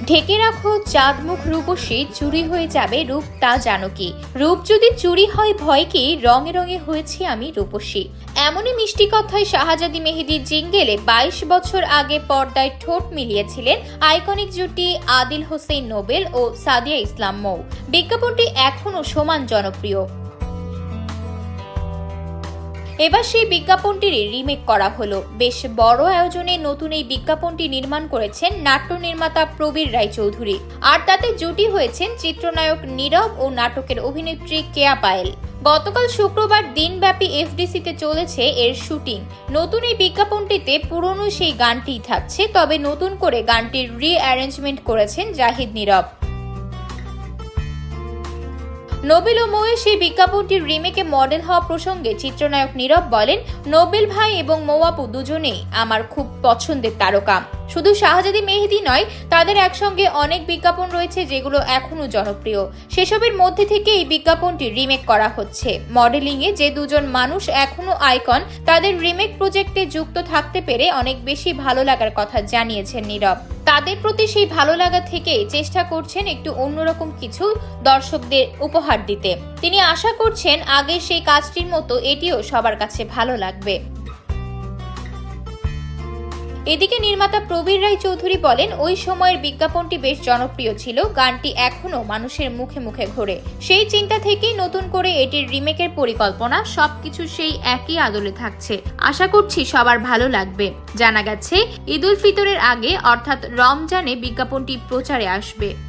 ঢেকে রাখো চাঁদ মুখ রূপসী, চুরি হয়ে যাবে রূপ তা জানো কি। রূপ যদি চুরি হয় ভয় কি, রঙে রঙে হয়েছি আমি রূপসী। এমনই মিষ্টি কথায় শাহজাদি মেহেদীর জিঙ্গেলে 22 বছর আগে পর্দায় ঠোঁট মিলিয়েছিলেন আইকনিক জুটি আদিল হোসেন নোবেল ও সাদিয়া ইসলাম মৌ। বিজ্ঞাপনটি এখনও সমান জনপ্রিয়। এবার সেই বিজ্ঞাপনটির রিমেক করা হলো। বেশ বড় আয়োজনে নতুন এই বিজ্ঞাপনটি নির্মাণ করেছেন নাট্য নির্মাতা প্রবীর রায়চৌধুরী, আর তাতে জুটি হয়েছেন চিত্রনায়ক নীরব ও নাটকের অভিনেত্রী কেয়া পায়েল। গতকাল শুক্রবার দিনব্যাপী এফডিসিতে চলেছে এর শুটিং। নতুন এই বিজ্ঞাপনটিতে পুরনো সেই গানটিই থাকছে, তবে নতুন করে গানটির রি-অ্যারেঞ্জমেন্ট করেছেন জাহিদ নীরব। নোবেল ও মৌয়ের সেই বিজ্ঞাপনটির রিমেকে মডেল হওয়া প্রসঙ্গে চিত্রনায়ক নীরব বলেন, নোবেল ভাই এবং মৌ আপু দুজনেই আমার খুব পছন্দের তারকা। শুধু শাহজাদি মেহেদী নয়, তাদের একসঙ্গে অনেক বিজ্ঞাপন রয়েছে যেগুলো এখনো জনপ্রিয়। সেসবের মধ্যে থেকে এই বিজ্ঞাপনটি রিমেক করা হচ্ছে। মডেলিংয়ে যে দুজন মানুষ এখনো আইকন, তাদের রিমেক প্রজেক্টে যুক্ত থাকতে পেরে অনেক বেশি ভালো লাগার কথা জানিয়েছেন নীরব। তাদের প্রতি সেই ভালো লাগা থেকে চেষ্টা করছেন একটু অন্যরকম কিছু দর্শকদের উপহার দিতে। তিনি আশা করছেন আগের সেই কাজটির মতো এটিও সবার কাছে ভালো লাগবে। এদিকে নির্মাতা প্রবীর রায়চৌধুরী বলেন, ওই সময়ের বিজ্ঞাপনটি বেশ জনপ্রিয় ছিল, গানটি এখনো মানুষের মুখে মুখে ঘোরে। সেই চিন্তা থেকেই নতুন করে এটির রিমেকের পরিকল্পনা। সবকিছু সেই একই আদলে থাকছে। আশা করছি সবার ভালো লাগবে। জানা গেছে ঈদ উল ফিতরের আগে অর্থাৎ রমজানে বিজ্ঞাপনটি প্রচারে আসবে।